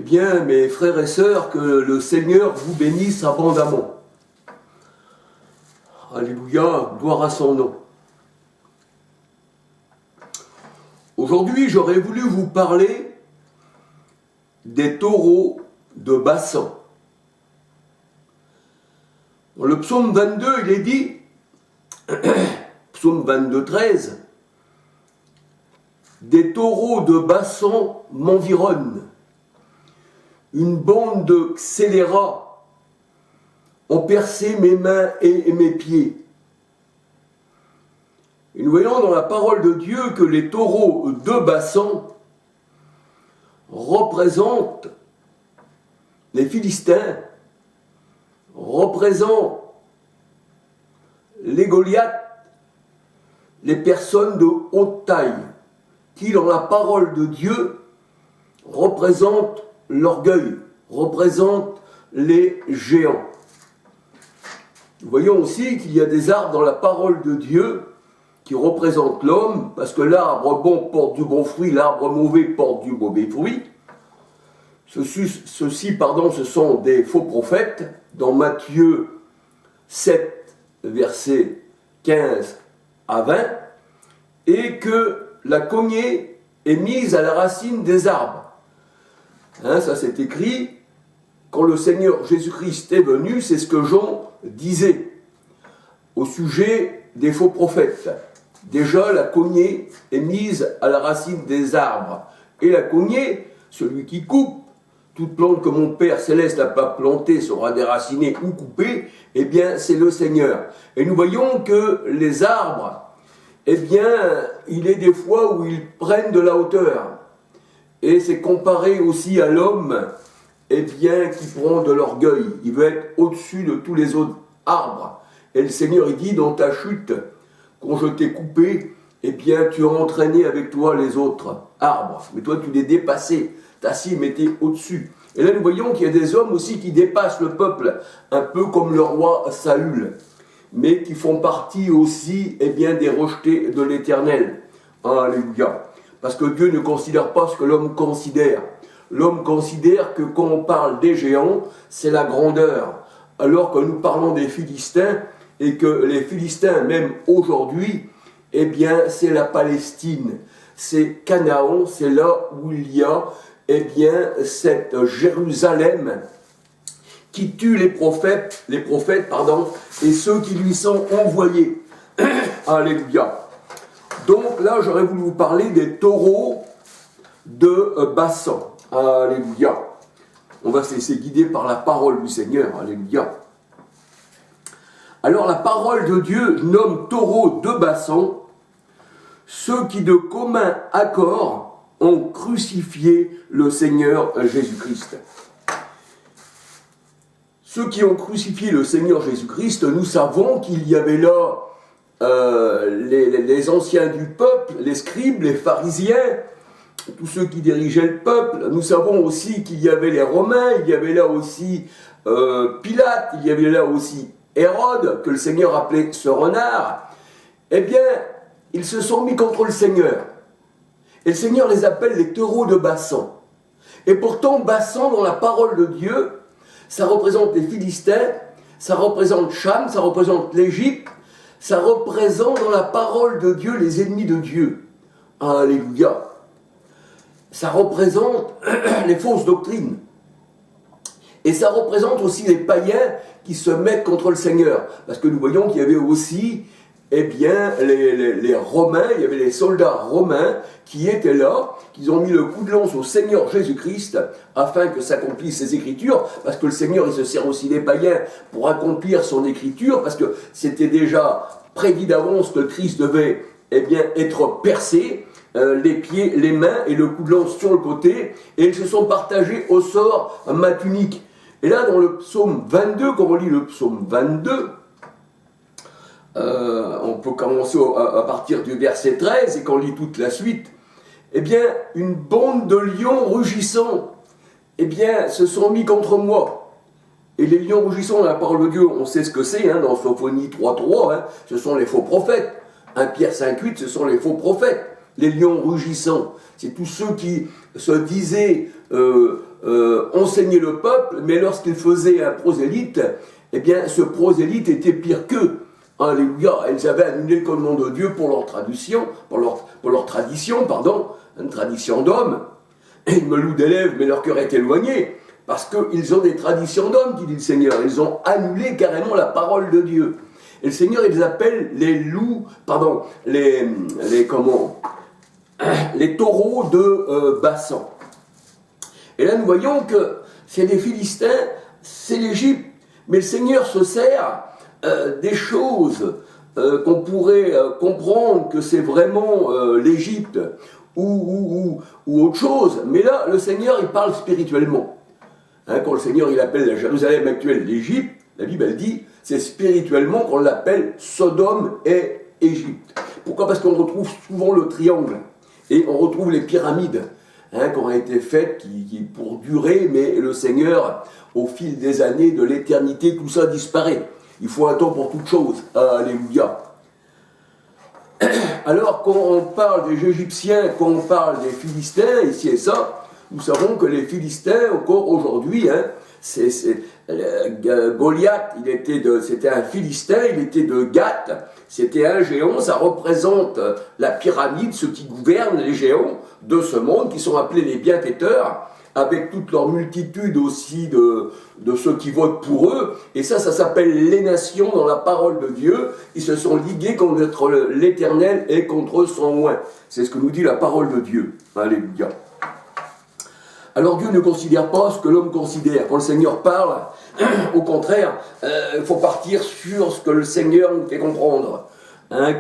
bien, mes frères et sœurs, que le Seigneur vous bénisse abondamment. Alléluia, gloire à son nom. Aujourd'hui, j'aurais voulu vous parler des taureaux de Bassan. Dans le psaume 22, il est dit, psaume 22, 13, « Des taureaux de Bassan m'environnent. Une bande de scélérats ont percé mes mains et mes pieds. » Et nous voyons dans la parole de Dieu que les taureaux de Bassan représentent les Philistins, représentent les Goliaths, les personnes de haute taille, qui dans la parole de Dieu représentent l'orgueil, représentent les géants. Nous voyons aussi qu'il y a des arbres dans la parole de Dieu qui représentent l'homme, parce que l'arbre bon porte du bon fruit, l'arbre mauvais porte du mauvais fruit. Ceux-ci, ce sont des faux prophètes, dans Matthieu 7, versets 15 à 20, et que la cognée est mise à la racine des arbres. Ça c'est écrit, quand le Seigneur Jésus-Christ est venu, c'est ce que Jean disait au sujet des faux prophètes. Déjà, la cognée est mise à la racine des arbres. Et la cognée, celui qui coupe, toute plante que mon Père Céleste n'a pas plantée sera déracinée ou coupée, eh bien, c'est le Seigneur. Et nous voyons que les arbres, eh bien, il est des fois où ils prennent de la hauteur. Et c'est comparé aussi à l'homme, eh bien, qui prend de l'orgueil. Il veut être au-dessus de tous les autres arbres. Et le Seigneur, il dit, dans ta chute, quand je t'ai coupé, eh bien, tu as entraîné avec toi les autres arbres. Mais toi, tu les dépassais. Ta cime était au-dessus. Et là, nous voyons qu'il y a des hommes aussi qui dépassent le peuple, un peu comme le roi Saül, mais qui font partie aussi, eh bien, des rejetés de l'Éternel. Alléluia. Parce que Dieu ne considère pas ce que l'homme considère. L'homme considère que quand on parle des géants, c'est la grandeur. Alors que nous parlons des Philistins, et que les Philistins, même aujourd'hui, eh bien, c'est la Palestine. C'est Canaan, c'est là où il y a, eh bien, cette Jérusalem qui tue les prophètes, et ceux qui lui sont envoyés. Alléluia. Donc là, j'aurais voulu vous parler des taureaux de Bassan. Alléluia. On va se laisser guider par la parole du Seigneur. Alléluia. Alors la parole de Dieu nomme taureaux de Bassan ceux qui de commun accord ont crucifié le Seigneur Jésus-Christ. Ceux qui ont crucifié le Seigneur Jésus-Christ, nous savons qu'il y avait là les anciens du peuple, les scribes, les pharisiens, tous ceux qui dirigeaient le peuple. Nous savons aussi qu'il y avait les Romains, il y avait là aussi Pilate, il y avait là aussi Hérode, que le Seigneur appelait ce renard. Eh bien, ils se sont mis contre le Seigneur. Et le Seigneur les appelle les taureaux de Bassan. Et pourtant, Bassan, dans la parole de Dieu, ça représente les Philistins, ça représente Cham, ça représente l'Égypte, ça représente dans la parole de Dieu les ennemis de Dieu. Alléluia. Ça représente les fausses doctrines. Et ça représente aussi les païens qui se mettent contre le Seigneur. Parce que nous voyons qu'il y avait aussi, eh bien, les Romains, il y avait les soldats romains qui étaient là, qui ont mis le coup de lance au Seigneur Jésus-Christ afin que s'accomplissent ses Écritures, parce que le Seigneur, il se sert aussi des païens pour accomplir son Écriture, parce que c'était déjà prédit d'avance que le Christ devait, eh bien, être percé, les pieds, les mains et le coup de lance sur le côté, et ils se sont partagés au sort ma tunique. Et là, dans le psaume 22, quand on lit le psaume 22, on peut commencer à partir du verset 13, et qu'on lit toute la suite, eh bien, une bande de lions rugissants, eh bien, se sont mis contre moi. Et les lions rugissants, dans la parole de Dieu, on sait ce que c'est, dans Sophonie 3.3, ce sont les faux prophètes. 1 Pierre 5.8, ce sont les faux prophètes. Les lions rugissants, c'est tous ceux qui se disaient enseigner le peuple, mais lorsqu'il faisait un prosélyte, eh bien ce prosélyte était pire qu'eux. Alléluia, elles avaient annulé le commandement de Dieu pour leur tradition, une tradition d'hommes. Ils me louent des lèvres, mais leur cœur est éloigné, parce qu'ils ont des traditions d'hommes, dit le Seigneur. Ils ont annulé carrément la parole de Dieu. Et le Seigneur, il les appelle les taureaux de Bassan. Et là, nous voyons que c'est les Philistins, c'est l'Égypte. Mais le Seigneur se sert des choses qu'on pourrait comprendre que c'est vraiment l'Égypte ou autre chose. Mais là, le Seigneur, il parle spirituellement. Quand le Seigneur, il appelle la Jérusalem actuelle l'Égypte, la Bible, elle dit, c'est spirituellement qu'on l'appelle Sodome et Égypte. Pourquoi? Parce qu'on retrouve souvent le triangle. Et on retrouve les pyramides qui ont été faites qui pour durer, mais le Seigneur, au fil des années, de l'éternité, tout ça disparaît. Il faut un temps pour toute chose. Alléluia. Alors, quand on parle des Égyptiens, quand on parle des Philistins, ici et ça, nous savons que les Philistins, encore aujourd'hui, Goliath, c'était un Philistin, il était de Gath, c'était un géant, ça représente la pyramide, ceux qui gouvernent les géants de ce monde, qui sont appelés les bienfaiteurs, avec toute leur multitude aussi de ceux qui votent pour eux, et ça s'appelle les nations dans la parole de Dieu, ils se sont ligués contre l'Éternel et contre son oint. C'est ce que nous dit la parole de Dieu. Alléluia. Alors Dieu ne considère pas ce que l'homme considère. Quand le Seigneur parle, au contraire, il faut partir sur ce que le Seigneur nous fait comprendre.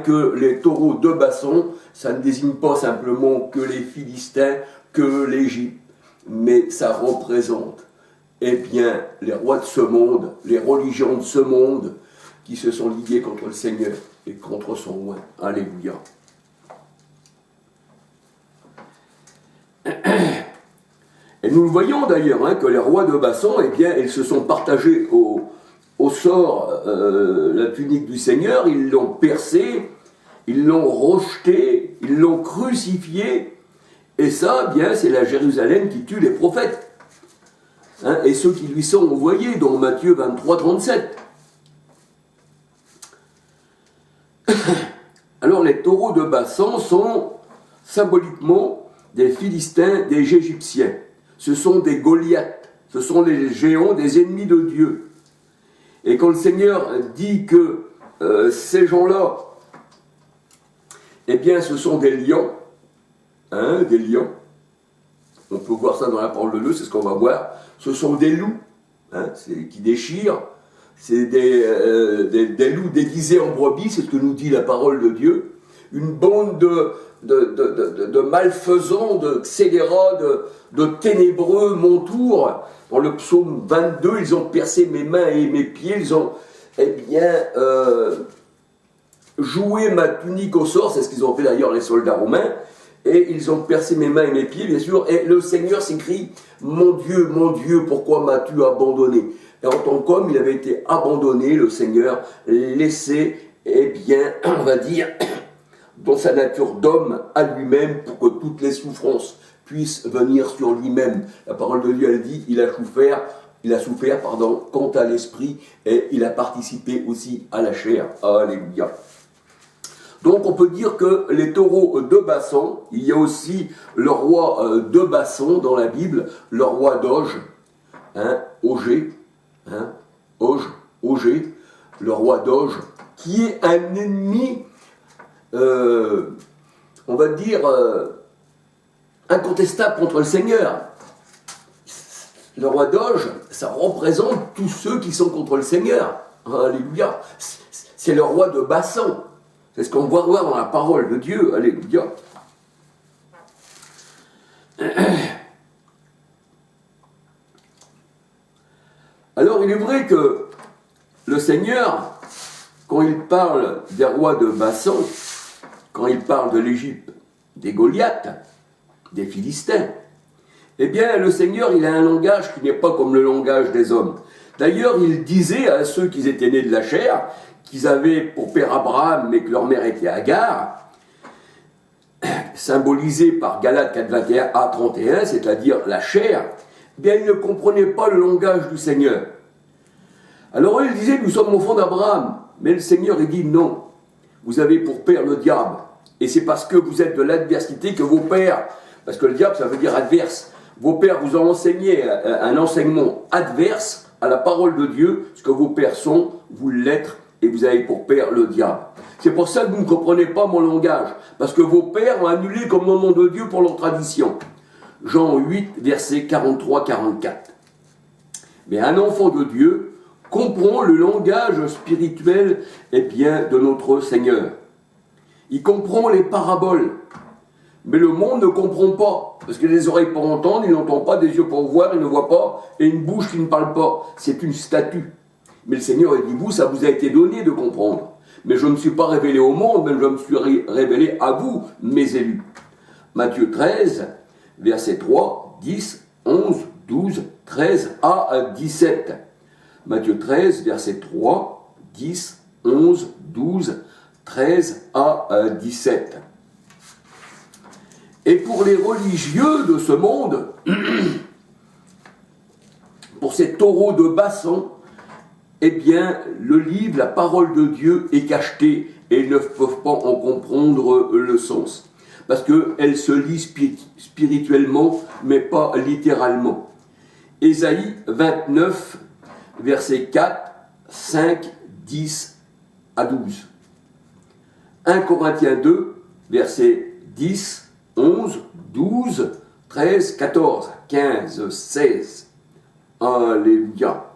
Que les taureaux de Bassan, ça ne désigne pas simplement que les Philistins, que l'Égypte, mais ça représente, eh bien, les rois de ce monde, les religions de ce monde, qui se sont ligués contre le Seigneur et contre son oint. Alléluia. Et nous le voyons d'ailleurs, que les rois de Bassan, eh bien, ils se sont partagés au sort la tunique du Seigneur, ils l'ont percé, ils l'ont rejeté, ils l'ont crucifié, et ça, eh bien, c'est la Jérusalem qui tue les prophètes, et ceux qui lui sont envoyés, dont Matthieu 23, 37. Alors les taureaux de Bassan sont symboliquement des Philistins, des Égyptiens. Ce sont des Goliaths, ce sont les géants, des ennemis de Dieu. Et quand le Seigneur dit que ces gens-là, eh bien, ce sont des lions, des lions, on peut voir ça dans la parole de Dieu, c'est ce qu'on va voir, ce sont des loups, qui déchirent, c'est des loups déguisés en brebis, c'est ce que nous dit la parole de Dieu, une bande de malfaisants, de scélérats, de ténébreux m'entourent. Dans le psaume 22, ils ont percé mes mains et mes pieds, ils ont, joué ma tunique au sort, c'est ce qu'ils ont fait d'ailleurs les soldats romains, et ils ont percé mes mains et mes pieds, bien sûr, et le Seigneur s'écrie, mon Dieu, pourquoi m'as-tu abandonné? Et en tant qu'homme, il avait été abandonné, le Seigneur, laissé, on va dire, dans sa nature d'homme à lui-même, pour que toutes les souffrances puissent venir sur lui-même. La parole de Dieu, elle dit, il a souffert, quant à l'esprit, et il a participé aussi à la chair. Alléluia. Donc on peut dire que les taureaux de Bassan, il y a aussi le roi de Bassan dans la Bible, le roi d'Auge, Ogé, Ogé, le roi d'Auge, qui est un ennemi, on va dire, incontestable contre le Seigneur. Le roi d'Auge, ça représente tous ceux qui sont contre le Seigneur. Alléluia. C'est le roi de Bassan. C'est ce qu'on va voir dans la parole de Dieu. Alléluia. Alors, il est vrai que le Seigneur, quand il parle des rois de Bassan, quand il parle de l'Égypte, des Goliaths, des Philistins, eh bien, le Seigneur, il a un langage qui n'est pas comme le langage des hommes. D'ailleurs, il disait à ceux qui étaient nés de la chair, qu'ils avaient pour père Abraham, mais que leur mère était Agar, symbolisé par Galates 4, 21 à 31, c'est-à-dire la chair, eh bien, ils ne comprenaient pas le langage du Seigneur. Alors ils disaient, nous sommes enfants d'Abraham. Mais le Seigneur, il dit non. Vous avez pour père le diable. Et c'est parce que vous êtes de l'adversité que vos pères, parce que le diable, ça veut dire adverse, vos pères vous ont enseigné un enseignement adverse à la parole de Dieu, ce que vos pères sont, vous l'êtes, et vous avez pour père le diable. C'est pour ça que vous ne comprenez pas mon langage, parce que vos pères ont annulé comme le nom de Dieu pour leur tradition. Jean 8, versets 43-44. Mais un enfant de Dieu comprend le langage spirituel de notre Seigneur. Il comprend les paraboles. Mais le monde ne comprend pas. Parce qu'il a des oreilles pour entendre, il n'entend pas, des yeux pour voir, il ne voit pas, et une bouche qui ne parle pas. C'est une statue. Mais le Seigneur, il dit, vous, ça vous a été donné de comprendre. Mais je ne me suis pas révélé au monde, mais je me suis révélé à vous, mes élus. Matthieu 13, versets 3, 10, 11, 12, 13 à 17. Matthieu 13, versets 3, 10, 11, 12, 13 à 17. Et pour les religieux de ce monde, pour ces taureaux de Bassan, eh bien, le livre, la parole de Dieu est cachetée et ils ne peuvent pas en comprendre le sens. Parce qu'elle se lit spirituellement, mais pas littéralement. Ésaïe 29, versets 4, 5, 10 à 12. 1 Corinthiens 2, versets 10, 11, 12, 13, 14, 15, 16. Alléluia.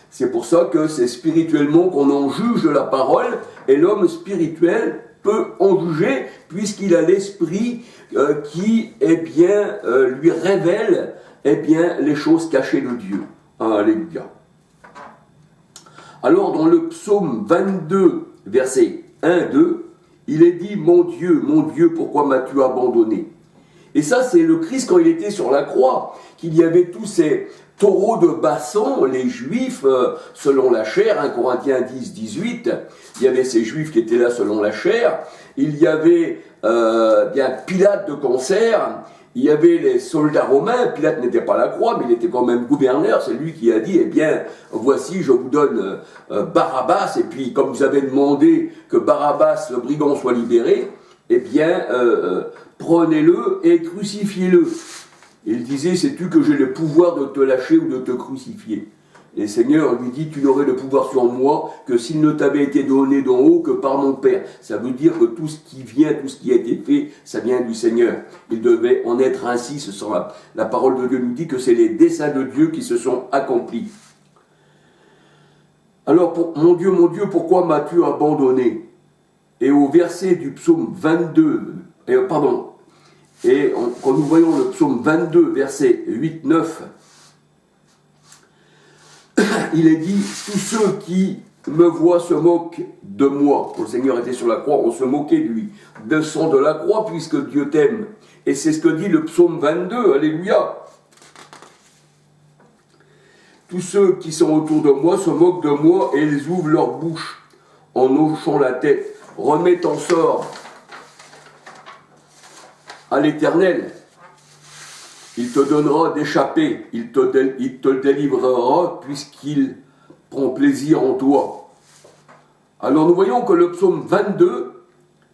C'est pour ça que c'est spirituellement qu'on en juge la parole, et l'homme spirituel peut en juger, puisqu'il a l'esprit qui lui révèle les choses cachées de Dieu. Alléluia. Alors dans le psaume 22, versets 1-2, il est dit, mon Dieu, pourquoi m'as-tu abandonné? Et ça, c'est le Christ quand il était sur la croix, qu'il y avait tous ces taureaux de Bassan, les Juifs, selon la chair, 1 Corinthiens 10, 18, il y avait ces Juifs qui étaient là selon la chair, il y avait Pilate de cancer, il y avait les soldats romains, Pilate n'était pas à la croix, mais il était quand même gouverneur, c'est lui qui a dit, eh bien, voici, je vous donne Barabbas, et puis comme vous avez demandé que Barabbas, le brigand, soit libéré, eh bien, prenez-le et crucifiez-le. Il disait, sais-tu que j'ai le pouvoir de te lâcher ou de te crucifier? Et le Seigneur lui dit, tu n'aurais le pouvoir sur moi que s'il ne t'avait été donné d'en haut que par mon Père. Ça veut dire que tout ce qui vient, tout ce qui a été fait, ça vient du Seigneur. Il devait en être ainsi, ce sera la parole de Dieu nous dit que c'est les desseins de Dieu qui se sont accomplis. Alors, mon Dieu, pourquoi m'as-tu abandonné? Et au verset du psaume 22, quand nous voyons le psaume 22, verset 8-9, il est dit, tous ceux qui me voient se moquent de moi. Quand le Seigneur était sur la croix, on se moquait de lui. Descends de la croix puisque Dieu t'aime. Et c'est ce que dit le psaume 22, alléluia. Tous ceux qui sont autour de moi se moquent de moi et ils ouvrent leur bouche en hochant la tête. Remets en sort à l'Éternel. Il te donnera d'échapper, il te délivrera puisqu'il prend plaisir en toi. Alors nous voyons que le psaume 22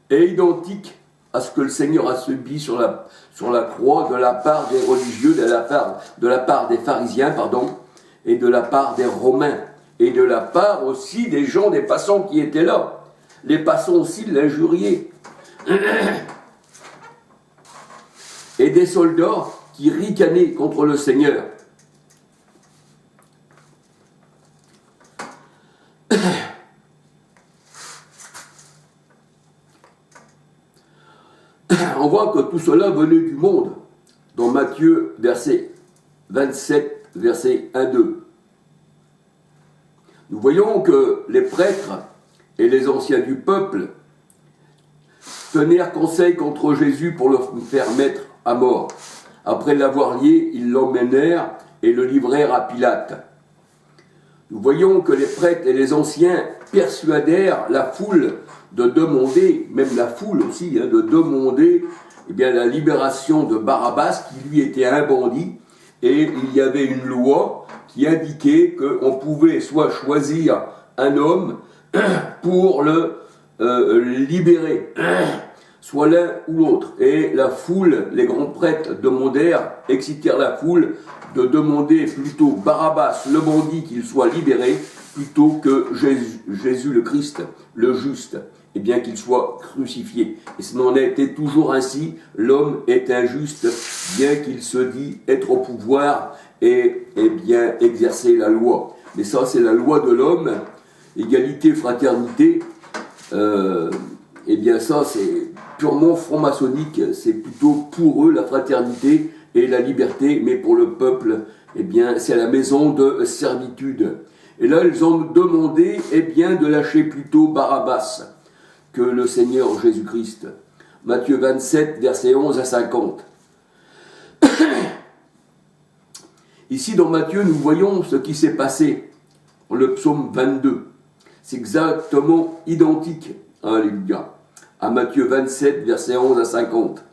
est identique à ce que le Seigneur a subi sur la croix de la part des religieux, de la part des pharisiens, et de la part des Romains, et de la part aussi des gens, des passants qui étaient là. Les passants aussi l'injuriaient. Et des soldats qui ricanaient contre le Seigneur. On voit que tout cela venait du monde. Dans Matthieu, verset 27, verset 1-2. Nous voyons que les prêtres et les anciens du peuple tenèrent conseil contre Jésus pour le faire mettre à mort. Après l'avoir lié, ils l'emmenèrent et le livrèrent à Pilate. Nous voyons que les prêtres et les anciens persuadèrent la foule de demander, même la foule aussi, de demander la libération de Barabbas, qui lui était un bandit, et il y avait une loi qui indiquait qu'on pouvait soit choisir un homme pour le libérer, soit l'un ou l'autre. Et la foule, les grands prêtres demandèrent, excitèrent la foule de demander plutôt Barabbas, le bandit, qu'il soit libéré, plutôt que Jésus le Christ, le juste, et bien qu'il soit crucifié. Et ce n'en était toujours ainsi, l'homme est injuste, bien qu'il se dit être au pouvoir et bien exercer la loi. Mais ça, c'est la loi de l'homme, égalité, fraternité, et bien ça, c'est purement franc-maçonnique, c'est plutôt pour eux la fraternité et la liberté, mais pour le peuple, eh bien, c'est la maison de servitude. Et là, ils ont demandé, eh bien, de lâcher plutôt Barabbas que le Seigneur Jésus-Christ. Matthieu 27, versets 11 à 50. Ici, dans Matthieu, nous voyons ce qui s'est passé dans le psaume 22. C'est exactement identique, alléluia, à Matthieu 27, versets 11 à 50.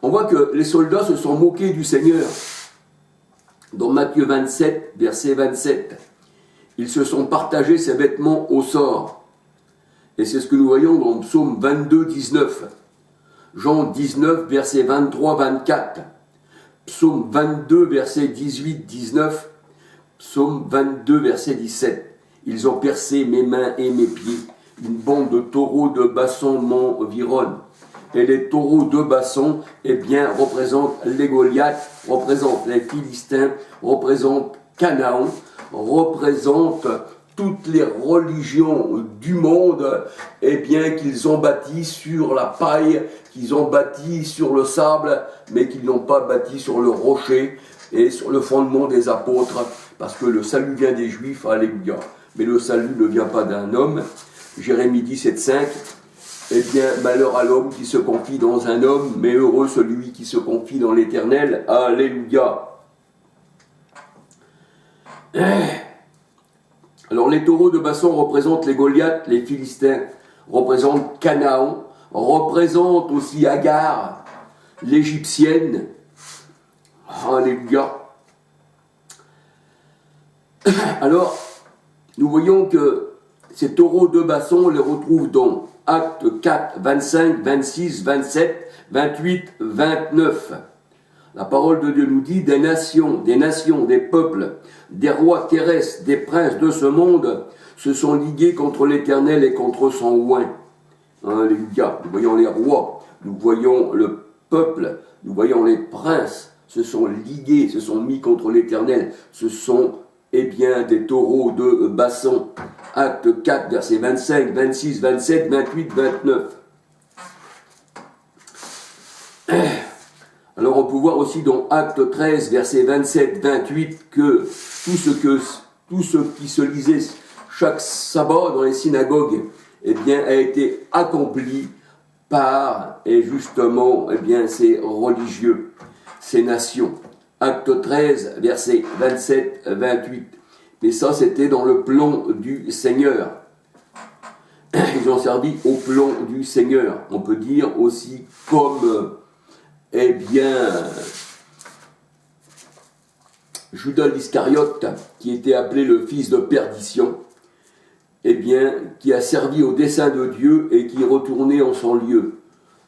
On voit que les soldats se sont moqués du Seigneur. Dans Matthieu 27, verset 27, ils se sont partagés ses vêtements au sort. Et c'est ce que nous voyons dans Psaume 22, 19. Jean 19, verset 23, 24. Psaume 22, verset 18, 19. Psaume 22, verset 17. Ils ont percé mes mains et mes pieds. Une bande de taureaux de Bassan m'environne. Et les taureaux de Bassan, eh bien, représentent les Goliaths, représentent les Philistins, représentent Canaan, représentent toutes les religions du monde, eh bien, qu'ils ont bâties sur la paille, qu'ils ont bâties sur le sable, mais qu'ils n'ont pas bâti sur le rocher et sur le fondement des apôtres, parce que le salut vient des Juifs, alléluia. Mais le salut ne vient pas d'un homme. Jérémie 17, 5. Eh bien, malheur à l'homme qui se confie dans un homme, mais heureux celui qui se confie dans l'Éternel. Alléluia. Alors, les taureaux de Bassan représentent les Goliaths, les Philistins, représentent Canaan, représentent aussi Agar, l'Égyptienne. Alléluia. Alors, nous voyons que ces taureaux de Bassan, on les retrouve dans Actes 4, 25, 26, 27, 28, 29. La parole de Dieu nous dit des nations, des peuples, des rois terrestres, des princes de ce monde se sont ligués contre l'Éternel et contre son oint. Alléluia. Nous voyons les rois, nous voyons le peuple, nous voyons les princes se sont ligués, se sont mis contre l'Éternel. Ce sont, eh bien, des taureaux de Bassan. Acte 4, versets 25, 26, 27, 28, 29. Alors on peut voir aussi dans Acte 13, versets 27, 28, que tout ce qui se lisait chaque sabbat dans les synagogues, eh bien, a été accompli par, et justement, eh bien, ces religieux, ces nations. Acte 13, versets 27, 28. Mais ça, c'était dans le plan du Seigneur. Ils ont servi au plan du Seigneur. On peut dire aussi comme, eh bien, Judas l'Iscariote, qui était appelé le fils de perdition, eh bien, qui a servi au dessein de Dieu et qui est retourné en son lieu.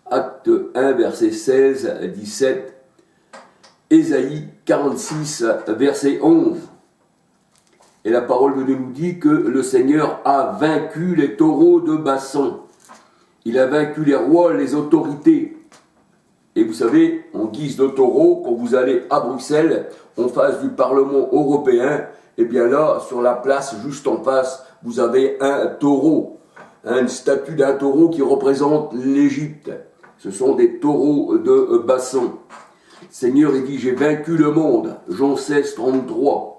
Acte 1, verset 16, 17. Ésaïe 46, verset 11. Et la parole de Dieu nous dit que le Seigneur a vaincu les taureaux de Bassan. Il a vaincu les rois, les autorités. Et vous savez, en guise de taureau, quand vous allez à Bruxelles, en face du Parlement européen, et bien là, sur la place juste en face, vous avez un taureau, une statue d'un taureau qui représente l'Égypte. Ce sont des taureaux de Bassan. Seigneur, il dit, j'ai vaincu le monde. Jean 16, 33.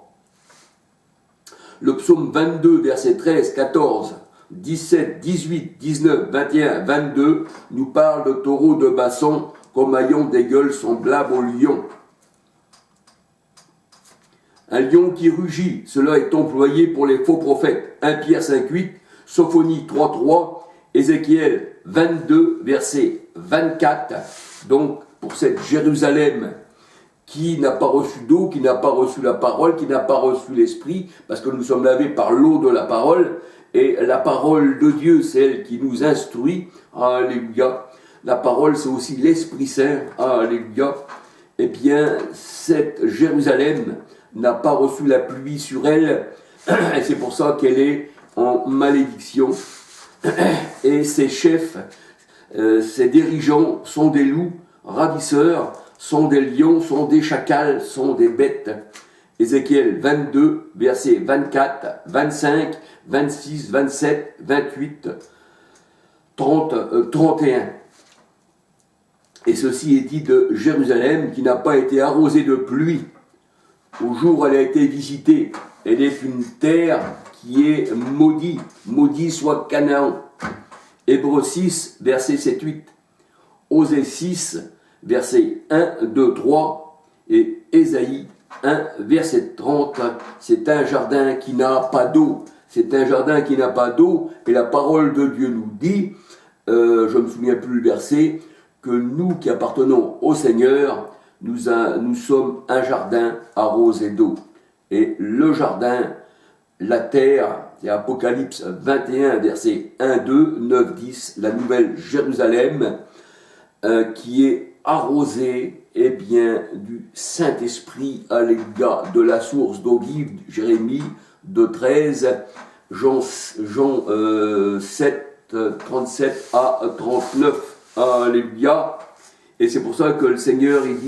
Le psaume 22, versets 13, 14, 17, 18, 19, 21, 22 nous parle de taureaux de Bassan comme ayant des gueules semblables aux lions. Un lion qui rugit, cela est employé pour les faux prophètes. 1 Pierre 5,8, Sophonie 3,3, Ézéchiel 22, verset 24. Donc, pour cette Jérusalem qui n'a pas reçu d'eau, qui n'a pas reçu la parole, qui n'a pas reçu l'esprit, parce que nous sommes lavés par l'eau de la parole, et la parole de Dieu, c'est elle qui nous instruit. Alléluia. La parole, c'est aussi l'Esprit Saint. Alléluia. Eh bien, cette Jérusalem n'a pas reçu la pluie sur elle, et c'est pour ça qu'elle est en malédiction. Et ses chefs, ses dirigeants sont des loups ravisseurs, sont des lions, sont des chacals, sont des bêtes. Ézéchiel 22, versets 24, 25, 26, 27, 28, 30, 31. Et ceci est dit de Jérusalem qui n'a pas été arrosée de pluie au jour où elle a été visitée. Elle est une terre qui est maudite, maudit soit Canaan. Hébreux 6, verset 7, 8. Osée 6, verset 1, 2, 3. Et Ésaïe 1, verset 30. C'est un jardin qui n'a pas d'eau. C'est un jardin qui n'a pas d'eau. Et la parole de Dieu nous dit, je ne me souviens plus le verset, que nous qui appartenons au Seigneur, nous sommes un jardin arrosé d'eau. Et le jardin, la terre, c'est Apocalypse 21, versets 1, 2, 9, 10, la nouvelle Jérusalem, qui est arrosée bien, du Saint-Esprit, alléluia, de la source d'eau vive, Jérémie 2, 13, Jean 7, 37 à 39, alléluia. Et c'est pour ça que le Seigneur, il dit,